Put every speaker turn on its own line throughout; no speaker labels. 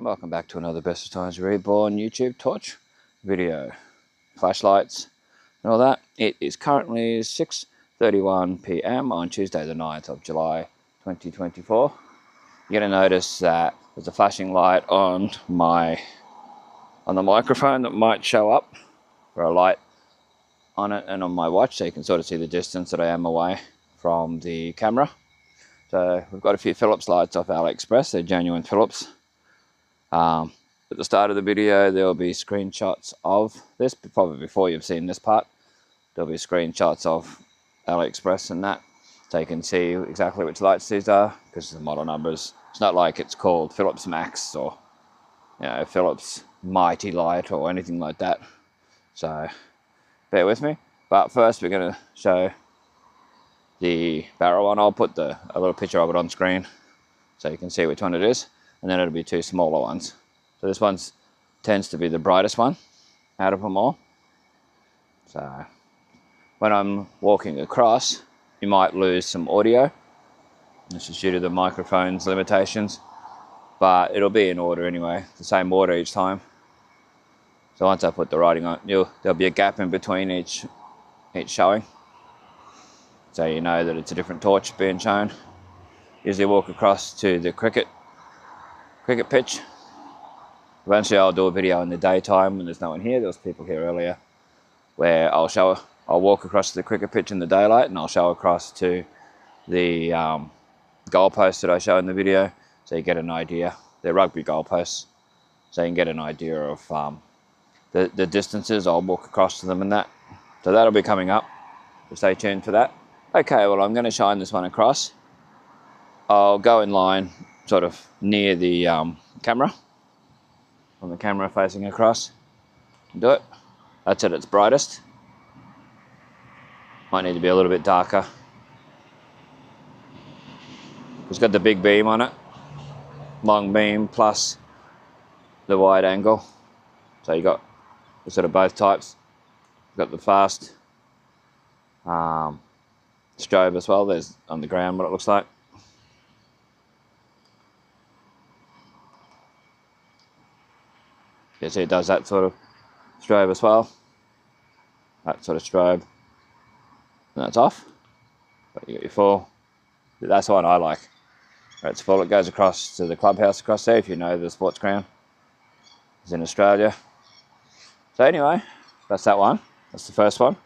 welcome back to another Bestestimes Reborn YouTube torch video. Flashlights and all that. It is currently 6:31 p.m. on Tuesday the 9th of July 2024. You're going to notice that there's a flashing light on the microphone that might show up, or a light on it and on my watch, so you can sort of see the distance that I am away from the camera. So we've got a few Philips lights off AliExpress. They're genuine Philips. At the start of the video there will be screenshots of this, probably before you've seen this part. There'll be screenshots of AliExpress and that, so you can see exactly which lights these are, because the model numbers, it's not like it's called Philips Max or, you know, Philips Mighty Light or anything like that. So bear with me. But first we're going to show the barrel one. I'll put a little picture of it on screen so you can see which one it is, and then it'll be two smaller ones. So this one tends to be the brightest one out of them all. So when I'm walking across, you might lose some audio. This is due to the microphone's limitations, but it'll be in order anyway, the same order each time. So once I put the writing on, there'll be a gap in between each showing, so you know that it's a different torch being shown. Usually walk across to the cricket pitch. Eventually I'll do a video in the daytime when there's no one here. There was people here earlier, where I'll walk across to the cricket pitch in the daylight, and I'll show across to the goalposts that I show in the video, so you get an idea. They're rugby goalposts, so you can get an idea of the distances. I'll walk across to them and that. So that'll be coming up, so stay tuned for that. Okay, well I'm going to shine this one across. I'll go in line sort of near the camera, from the camera facing across. Do it. That's at its brightest. Might need to be a little bit darker. It's got the big beam on it, long beam plus the wide angle. So you got sort of both types. You've got the fast strobe as well. There's on the ground what it looks like. You see it does that sort of strobe as well. That sort of strobe. And that's off. But you got your full. That's the one I like. Where it's full. It goes across to the clubhouse across there, if you know the sports ground. It's in Australia. So anyway, that's that one. That's the first one.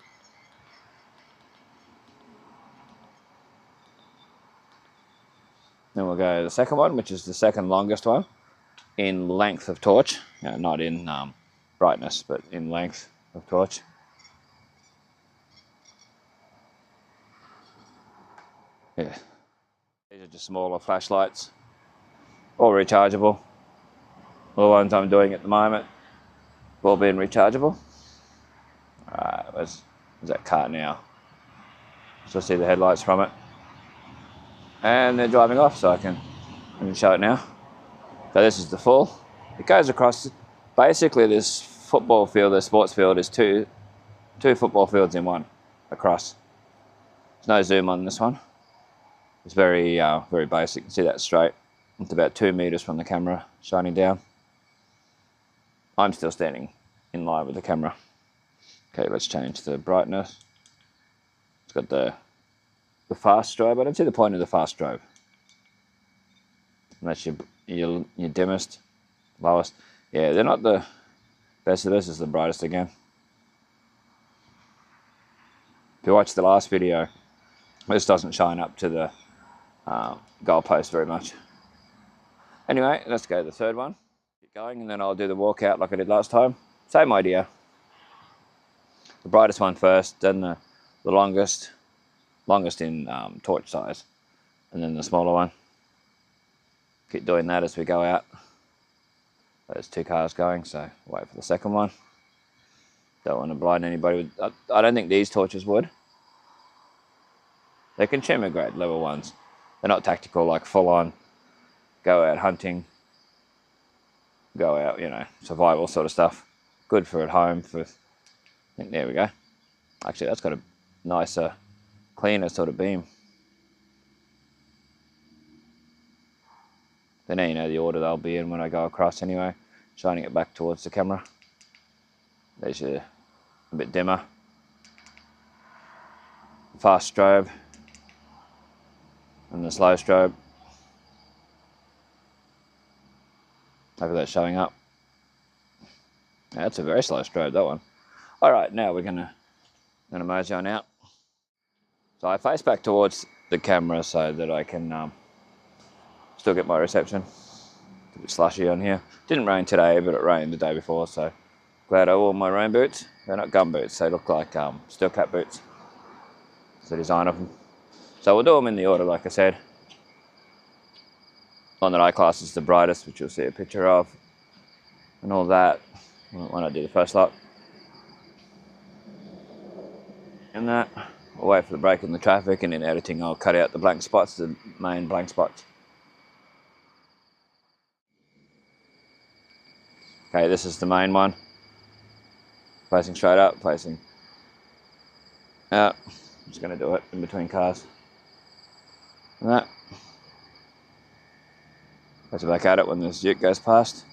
Then we'll go to the second one, which is the second longest one in length of torch. You know, not in brightness, but in length of torch. Yeah. These are just smaller flashlights, all rechargeable. All the ones I'm doing at the moment, all being rechargeable. Alright, where's that car now? So I see the headlights from it. And they're driving off, so I can show it now. So this is the full. It goes across, basically this football field, this sports field, is two football fields in one across. There's no zoom on this one. It's very basic. You can see that straight. It's about 2 meters from the camera, shining down. I'm still standing in line with the camera. Okay, let's change the brightness. It's got the fast strobe. I don't see the point of the fast strobe. Unless your dimmest, lowest. Yeah, they're not the best of this. Is the brightest again. If you watch the last video, this doesn't shine up to the goalpost very much. Anyway, let's go to the third one. Keep going, and then I'll do the walkout like I did last time. Same idea. The brightest one first, then the longest in torch size, and then the smaller one. Keep doing that as we go out. There's two cars going, so wait for the second one. Don't want to blind anybody with, I don't think these torches would. They're consumer grade level ones. They're not tactical, like full on go out hunting, go out, you know, survival sort of stuff. Good for at home. I think there we go. Actually, that's got a nicer, cleaner sort of beam. Then now you know the order they'll be in when I go across anyway. Shining it back towards the camera. There's a bit dimmer. Fast strobe. And the slow strobe. Hopefully that's showing up. Yeah, that's a very slow strobe, that one. Alright, now we're gonna mosey on out. So I face back towards the camera so that I can still get my reception. It's a bit slushy on here. Didn't rain today, but it rained the day before, so glad I wore my rain boots. They're not gum boots, they look like steel cap boots. It's the design of them. So we'll do them in the order, like I said. One that I class is the brightest, which you'll see a picture of, and all that when I do the first lot. And that, we'll wait for the break in the traffic, and in editing I'll cut out the blank spots, the main blank spots. Okay, this is the main one. Facing straight up, facing out. I'm just going to do it in between cars. And that. Face back at it when this Duke goes past.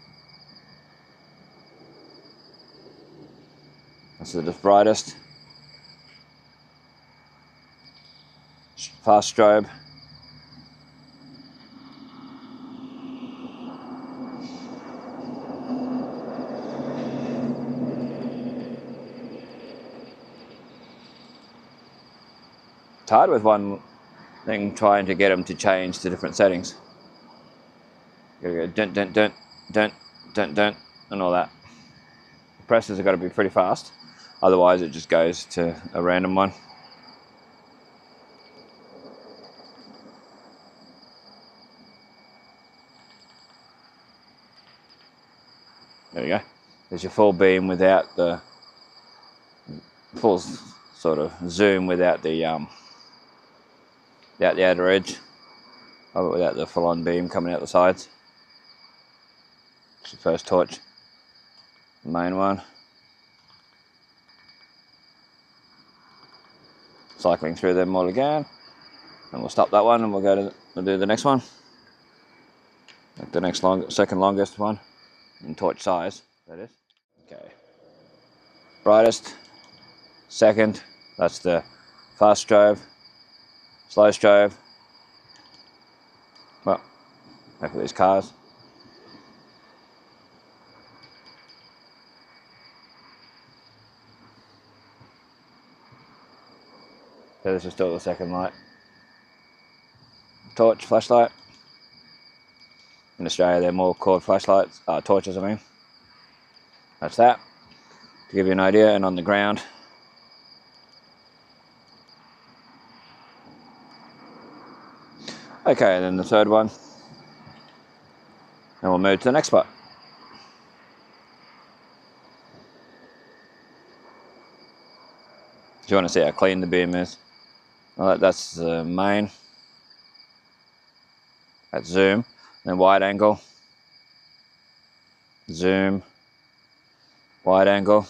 This is the brightest. Fast strobe. It's hard with one thing trying to get them to change to different settings. You gotta go dun dun dun dun dun dun and all that. The presses have got to be pretty fast, otherwise it just goes to a random one. There we go. There's your full beam without the full sort of zoom without the outer edge, without the full-on beam coming out the sides. It's the first torch, the main one. Cycling through them all again, and we'll stop that one and we'll do the next one. Like the next second longest one in torch size, that is. Okay. Brightest, second, that's the fast strobe, slow strobe. Well, hopefully these cars. So this is still the second light. Torch, flashlight. In Australia they're more called flashlights, torches I mean. That's that, to give you an idea. And on the ground, okay, and then the third one, and we'll move to the next spot. Do you want to see how clean the beam is? Well, that's the main. That's zoom, then wide angle, zoom, wide angle.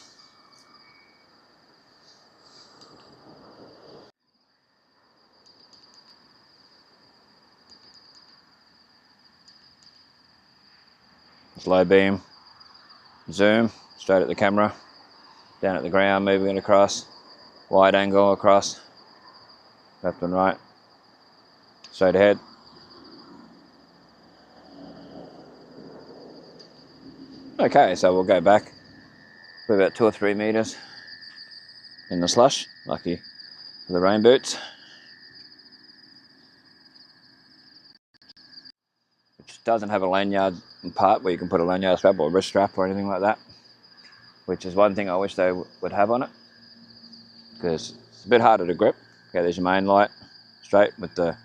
Low beam, zoom, straight at the camera, down at the ground, moving it across, wide angle across, left and right, straight ahead. Okay, so we'll go back for about 2 or 3 meters in the slush, lucky for the rain boots. Which doesn't have a lanyard part where you can put a lanyard strap or a wrist strap or anything like that, which is one thing I wish they would have on it, because it's a bit harder to grip. Okay, there's your main light, straight with the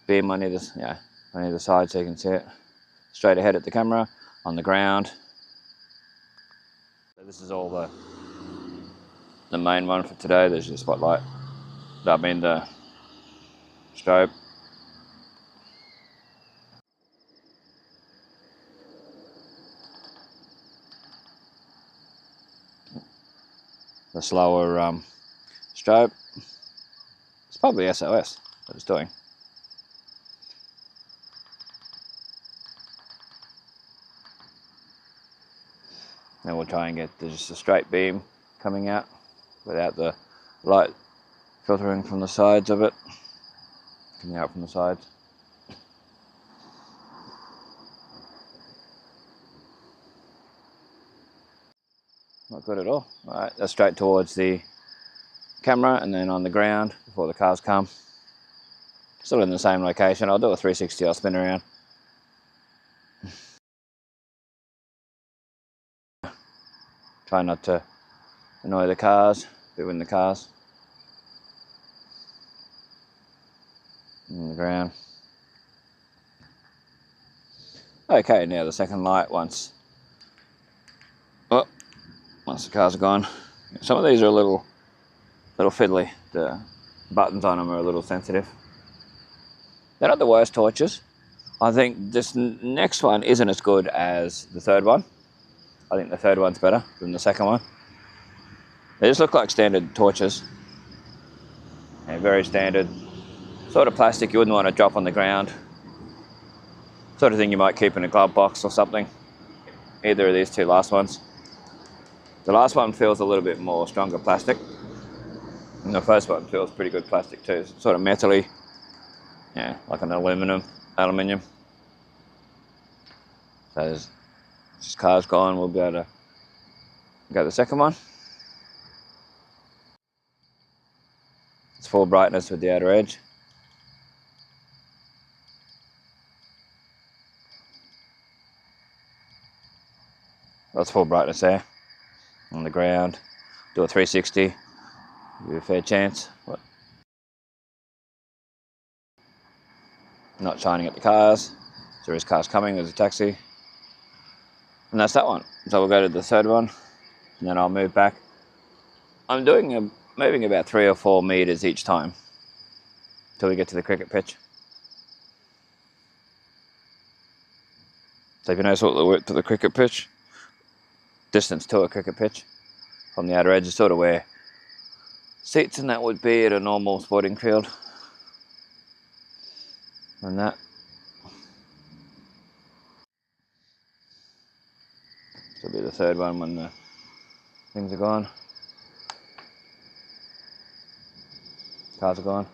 beam on either side so you can see it. Straight ahead at the camera, on the ground. So this is all the main one for today. There's your spotlight, I mean the strobe. The slower strobe. It's probably SOS that it's doing. Then we'll try and get just a straight beam coming out without the light filtering from the sides of it, coming out from the sides. Not good at all. Alright, that's straight towards the camera and then on the ground before the cars come. Still in the same location. I'll do a 360, I'll spin around. Try not to annoy the cars, doing the cars. On the ground. Okay, now the second light once the cars are gone. Some of these are a little fiddly. The buttons on them are a little sensitive. They're not the worst torches. I think this next one isn't as good as the third one. I think the third one's better than the second one. They just look like standard torches. Yeah, very standard. Sort of plastic you wouldn't want to drop on the ground. Sort of thing you might keep in a glove box or something. Either of these two last ones. The last one feels a little bit more stronger plastic. And the first one feels pretty good plastic too. It's sort of metally. Yeah, like an aluminium. So as this car's gone, we'll be able to go to the second one. It's full brightness with the outer edge. That's full brightness there. On the ground. Do a 360. Give you a fair chance. What? Not shining at the cars. There is cars coming, there's a taxi. And that's that one. So we'll go to the third one. And then I'll move back. I'm moving about 3 or 4 meters each time. Till we get to the cricket pitch. So if you notice what the width to the cricket pitch, distance to a cricket pitch from the outer edge is sort of where seats and that would be at a normal sporting field. And that. This will be the third one when the things are gone. Cars are gone.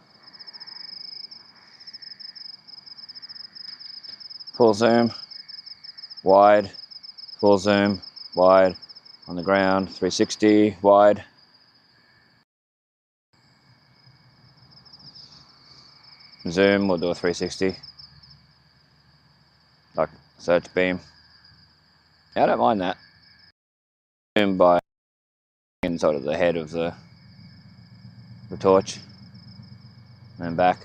Full zoom, wide, full zoom, wide, on the ground, 360, wide. Zoom, we'll do a 360. Like search beam. Yeah, I don't mind that. Zoom by in sort of the head of the torch. And then back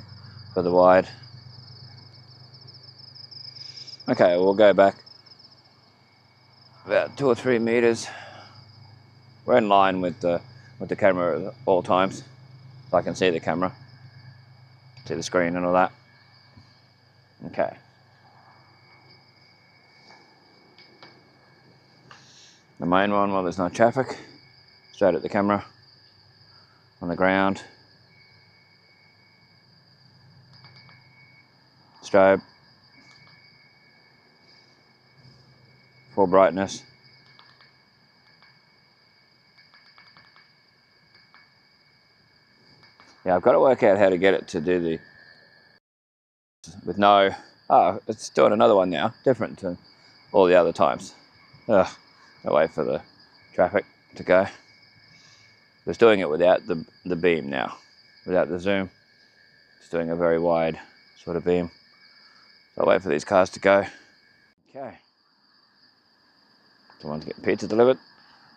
for the wide. Okay, we'll go back about 2 or 3 meters. We're in line with the camera at all times, so I can see the camera, see the screen and all that. Okay. The main one, well, there's no traffic. Straight at the camera, on the ground. Strobe. Full brightness. Yeah, I've got to work out how to get it to do the with no. Oh, it's doing another one now, different to all the other times. Ugh, I'll wait for the traffic to go. It's doing it without the beam now, without the zoom. It's doing a very wide sort of beam. So I'll wait for these cars to go. Okay. Someone's getting pizza delivered.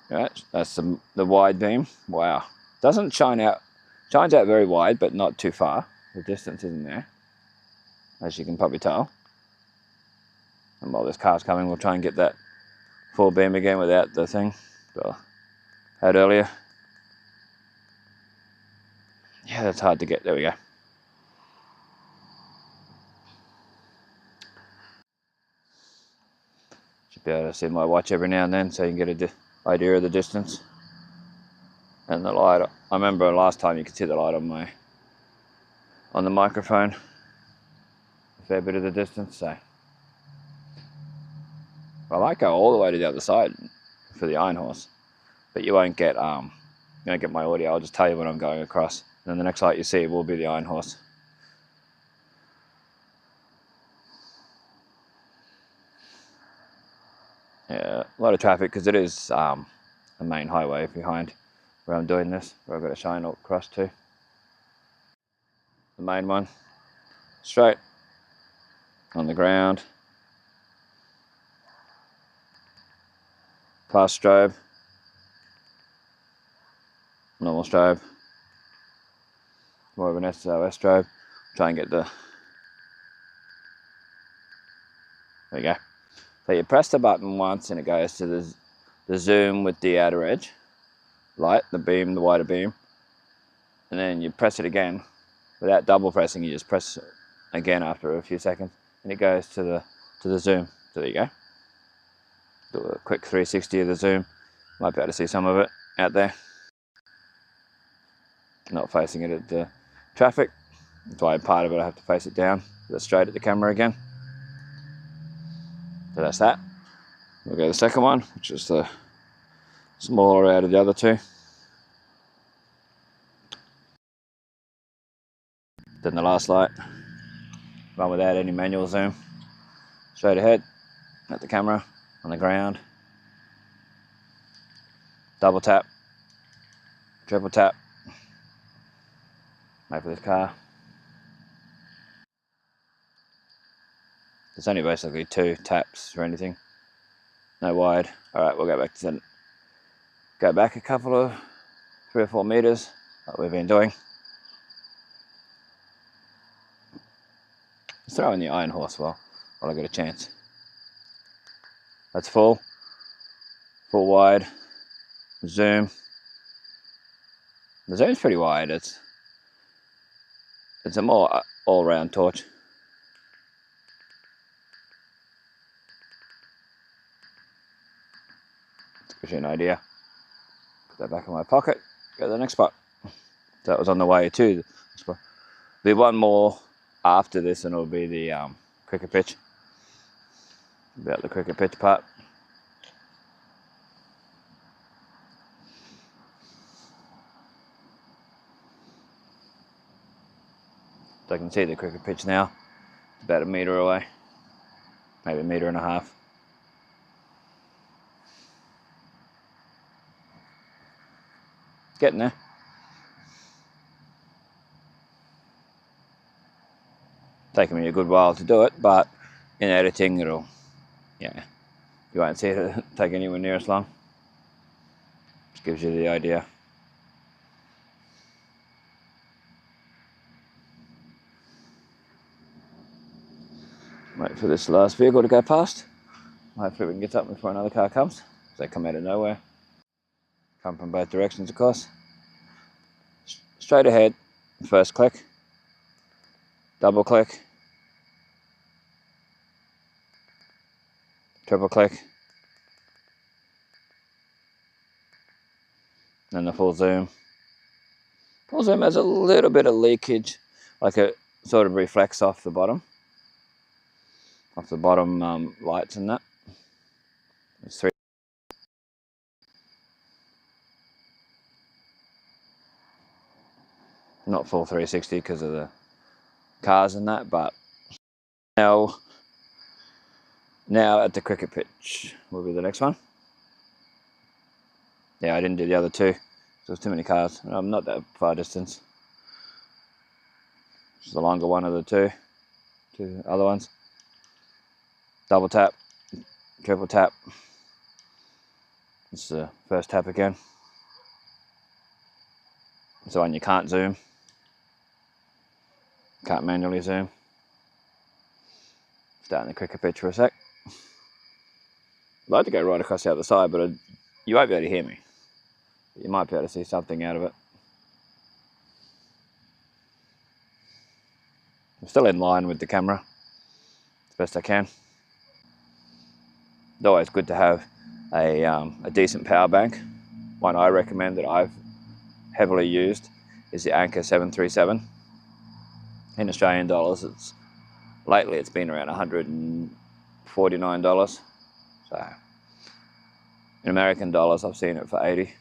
Right, that's the wide beam. Wow. Doesn't shine out, shines out very wide, but not too far. The distance isn't there, as you can probably tell. And while this car's coming, we'll try and get that full beam again without the thing that I had earlier. Yeah, that's hard to get. There we go. Should be able to see my watch every now and then, so you can get an idea of the distance. And the light, I remember last time you could see the light on the microphone. A fair bit of the distance, so. I might go all the way to the other side. for the iron horse, but you won't get my audio. I'll just tell you when I'm going across, and then the next light you see will be the iron horse. Yeah, a lot of traffic because it is a main highway behind where I'm doing this, where I've got to shine across to. The main one, straight on the ground, past strobe, normal strobe, more of an SOS strobe. Try and get the, there you go. So you press the button once and it goes to the zoom with the outer edge light, the beam, the wider beam, and then you press it again without double pressing. You just press it again after a few seconds and it goes to the zoom. So there you go. Do a quick 360 of the zoom. Might be able to see some of it out there. Not facing it at the traffic. That's why part of it I have to face it down. That's straight at the camera again. So that's that. We'll go to the second one, which is the smaller out of the other two. Then the last light. Run without any manual zoom. Straight ahead at the camera, on the ground. Double tap. Triple tap. Wait for this car. There's only basically 2 taps or anything. No wide. Alright, we'll go back a couple of 3 or 4 meters like we've been doing. Let's throw in the iron horse while I get a chance. That's full wide, zoom. The zoom's pretty wide. It's a more all-round torch. Gives you an idea. Put that back in my pocket. Go to the next spot. That was on the way to the spot. There'll be one more after this, and it'll be the cricket pitch. About the cricket pitch part. So I can see the cricket pitch now. It's about 1 meter away, maybe 1.5 meters. Getting there. Taking me a good while to do it, but in editing you won't see it take anywhere near as long. Just gives you the idea. Wait for this last vehicle to go past. Hopefully we can get up before another car comes. They come out of nowhere. Come from both directions, of course. Straight ahead, first click, double click, triple click, and the full zoom. Full zoom has a little bit of leakage, like it sort of reflects off the bottom lights and that. There's 3. Not full 360 because of the cars and that, but now at the cricket pitch will be the next one. Yeah, I didn't do the other 2. There's too many cars. I'm not that far distance. This is the longer one of the two other ones. Double tap, triple tap. This is the first tap again. It's the one you can't zoom. Can't manually zoom. Start in the cricket pitch for a sec. I'd like to go right across the other side, but you won't be able to hear me. You might be able to see something out of it. I'm still in line with the camera as best I can. It's always good to have a decent power bank. One I recommend that I've heavily used is the Anker 737. In Australian dollars, lately it's been around $149. So In American dollars, I've seen it for 80.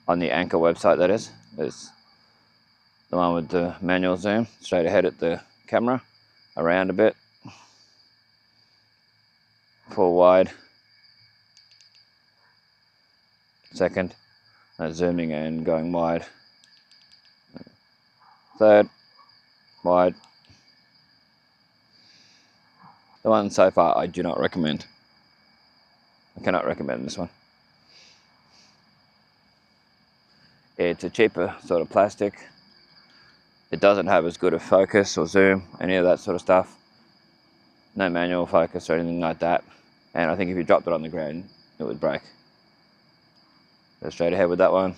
On the Anchor website, that is. There's the one with the manual zoom, straight ahead at the camera, around a bit, full wide, second, and zooming and going wide, third, wide. The one so far I do not recommend. I cannot recommend this one. It's a cheaper sort of plastic. It doesn't have as good a focus or zoom, any of that sort of stuff. No manual focus or anything like that. And I think if you dropped it on the ground, it would break. Go straight ahead with that one.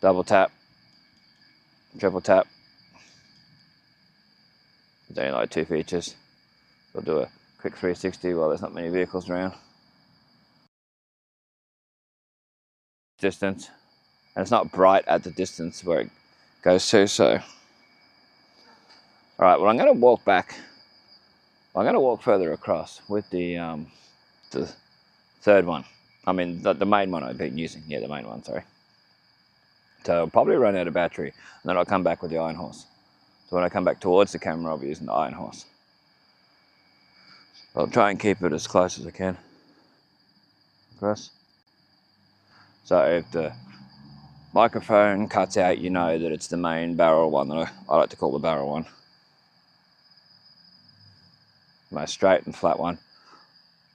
Double tap, triple tap. There's only like 2 features. We'll do a quick 360 while there's not many vehicles around. Distance. And it's not bright at the distance where it goes to, so. Alright, well I'm going to walk back. I'm going to walk further across with the third one. I mean, the main one I've been using. Yeah, the main one, sorry. So I'll probably run out of battery, and then I'll come back with the iron horse. So when I come back towards the camera, I'll be using the iron horse. I'll try and keep it as close as I can. Across. So if the microphone cuts out, you know that it's the main barrel one that I like to call the barrel one. The most straight and flat one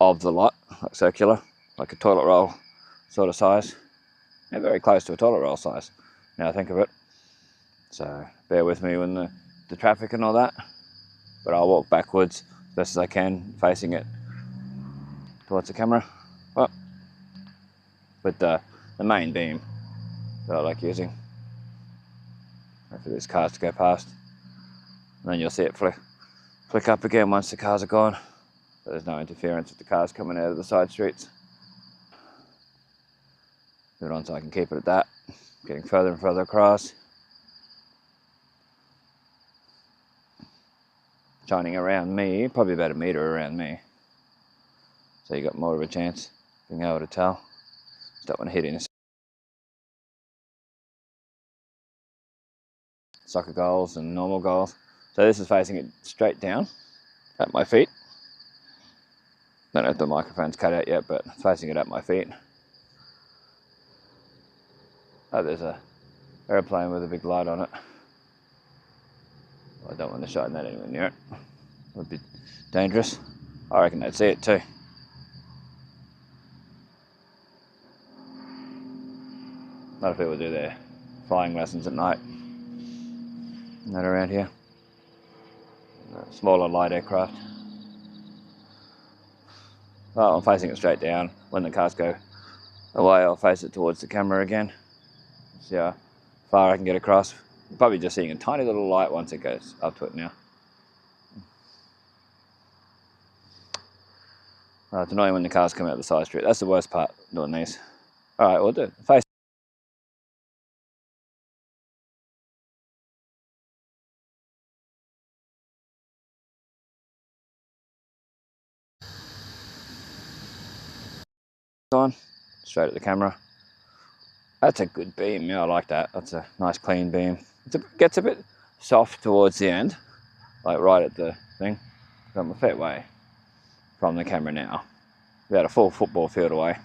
of the lot, like circular, like a toilet roll sort of size. Yeah, very close to a toilet roll size, now I think of it. So bear with me when the traffic and all that. But I'll walk backwards as best as I can, facing it towards the camera. Well, with the main beam that I like using. Wait for these cars to go past. And then you'll see it flick up again once the cars are gone. So there's no interference with the cars coming out of the side streets. Move it on so I can keep it at that. Getting further and further across. Shining around me, probably about a metre around me. So you got more of a chance being able to tell. Just don't want to hit in soccer goals and normal goals. So this is facing it straight down at my feet. Don't know if the microphone's cut out yet, but it's facing it at my feet. Oh, there's a airplane with a big light on it. Well, I don't want to shine that anywhere near it. It would be dangerous. I reckon they'd see it too. A lot of people do their flying lessons at night. Not around here. Smaller light aircraft. Well, I'm facing it straight down. When the cars go away, I'll face it towards the camera again. See how far I can get across. You're probably just seeing a tiny little light once it goes up to it now. It's annoying when the cars come out of the side street. That's the worst part, doing these. Alright, we'll do it. Face on, straight at the camera. That's a good beam, yeah, I like that. That's a nice clean beam. It gets a bit soft towards the end, like right at the thing. I'm a fair way from the camera now. About a full football field away.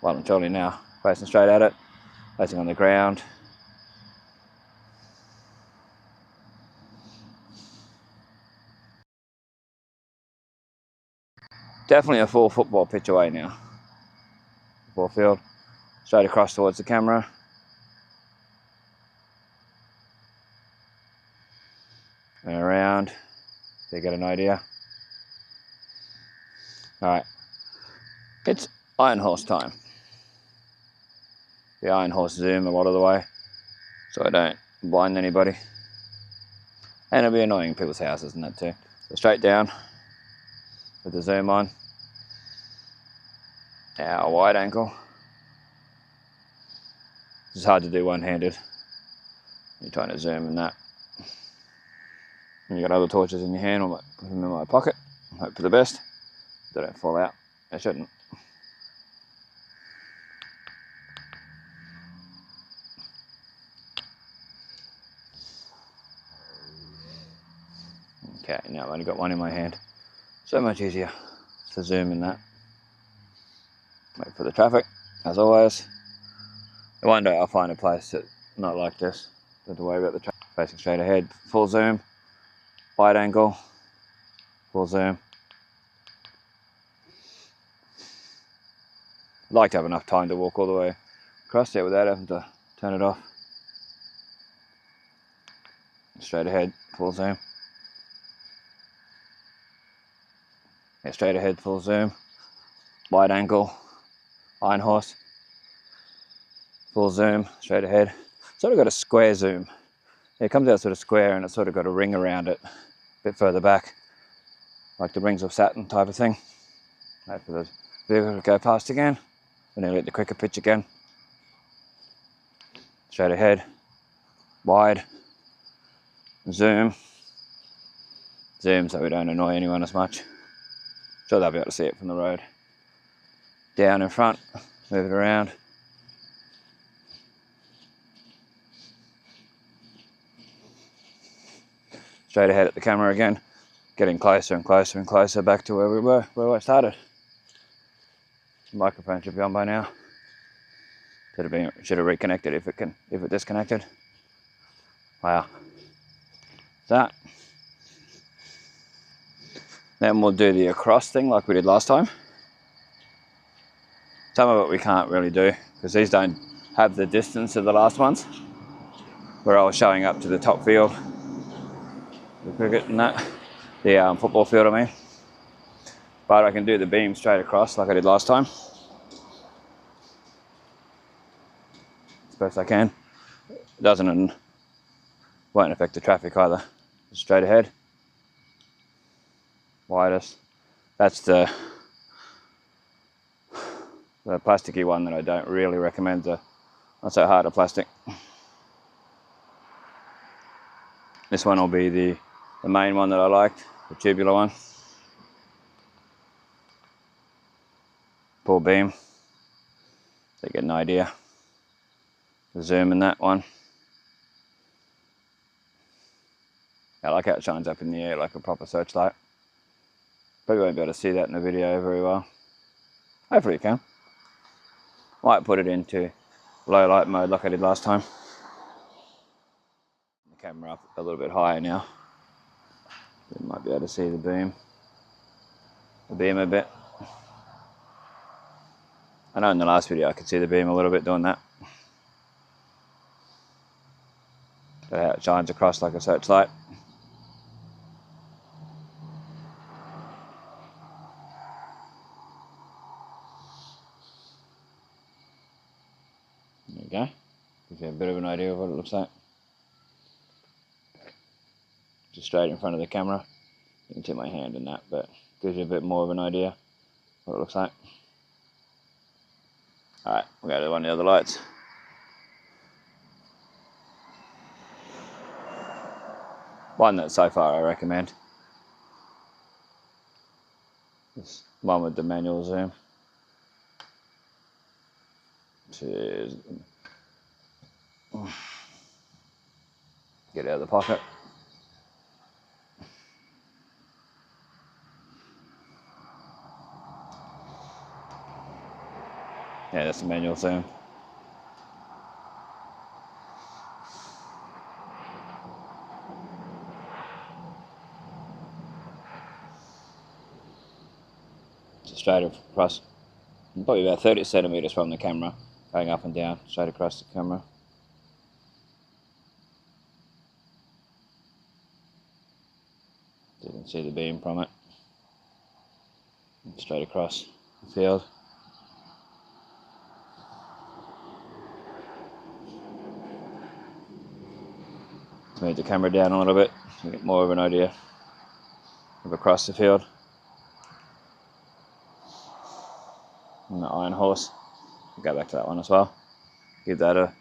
Well and truly now, facing straight at it, facing on the ground. Definitely a full football pitch away now. Football field, straight across towards the camera. And around, so you get an idea. Alright, it's iron horse time. The iron horse zoom a lot of the way, so I don't blind anybody. And it'll be annoying people's houses and that too. So straight down with the zoom on. Now a wide angle. It's hard to do one-handed. You're trying to zoom in that. And you got other torches in your hand, or in my pocket. Hope for the best. They don't fall out. They shouldn't. Okay, now I've only got one in my hand. So much easier to zoom in that. Wait for the traffic, as always. One day I'll find a place that's not like this. Don't have to worry about the traffic. Facing straight ahead, full zoom, wide angle, full zoom. I'd like to have enough time to walk all the way across there without having to turn it off. Straight ahead, full zoom. Yeah, straight ahead, full zoom. Wide angle, iron horse. Full zoom, straight ahead. Sort of got a square zoom. It comes out sort of square and it's sort of got a ring around it, a bit further back, like the rings of Saturn type of thing. Wait for the vehicle to go past again, and then let the quicker pitch again. Straight ahead, wide, zoom, zoom so we don't annoy anyone as much. Sure they'll be able to see it from the road. Down in front, move it around. Straight ahead at the camera again, getting closer and closer and closer back to where we were, where I started. The microphone should be on by now. Should have reconnected if it disconnected. Wow. That. Then we'll do the across thing like we did last time. Some of it we can't really do because these don't have the distance of the last ones, where I was showing up to the top field, the cricket and that, the football field I mean. But I can do the beam straight across like I did last time. As best I can. It doesn't and won't affect the traffic either. Straight ahead. Widest. That's the plasticky one that I don't really recommend. The not so hard a plastic. This one will be the main one that I liked, the tubular one. Full beam. So you get an idea. The zoom in that one. I like how it shines up in the air like a proper searchlight. Probably won't be able to see that in the video very well. Hopefully you can. Might put it into low light mode like I did last time. The camera up a little bit higher now. You might be able to see the beam a bit. I know in the last video I could see the beam a little bit doing that. So how it shines across like a searchlight. There we go. Gives you a bit of an idea of what it looks like. Just straight in front of the camera. You can see my hand in that, but gives you a bit more of an idea what it looks like. Alright, we'll go to one of the other lights. One that so far I recommend. This one with the manual zoom. Get out of the pocket. Yeah, that's the manual zoom. Just straight across, probably about 30 centimeters from the camera, going up and down, straight across the camera. You can see the beam from it. Straight across the field. Move the camera down a little bit so you get more of an idea of across the field. And the iron horse. We'll go back to that one as well. Give that a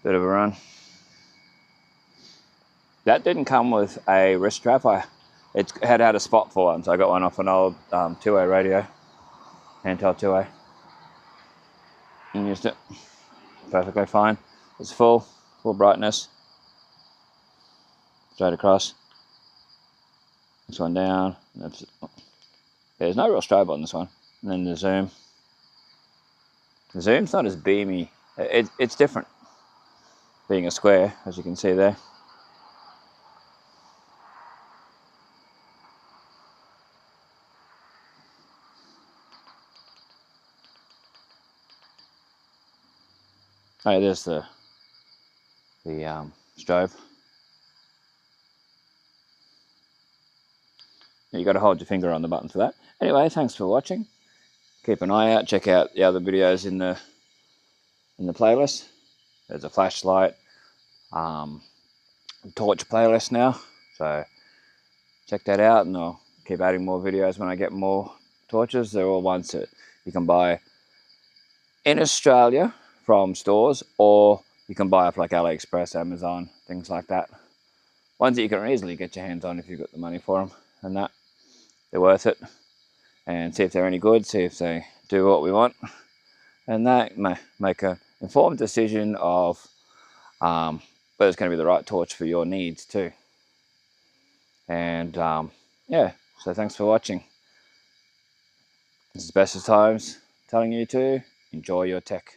bit of a run. That didn't come with a wrist strap. It had a spot for one, so I got one off an old two-way radio, handheld two-way, and used it perfectly fine. It's full brightness, straight across. This one down. There's no real strobe on this one. And then the zoom. The zoom's not as beamy. It's different, being a square, as you can see there. Oh, there's the strobe. You got to hold your finger on the button for that. Anyway, thanks for watching. Keep an eye out. Check out the other videos in the playlist. There's a flashlight, torch playlist now. So check that out, and I'll keep adding more videos when I get more torches. They're all ones that you can buy in Australia from stores, or you can buy off like AliExpress, Amazon, things like that. Ones that you can easily get your hands on if you've got the money for them, and that they're worth it. And see if they're any good, see if they do what we want, and that make an informed decision of whether it's going to be the right torch for your needs too. And yeah, so thanks for watching. This is Bestestimes telling you to enjoy your tech.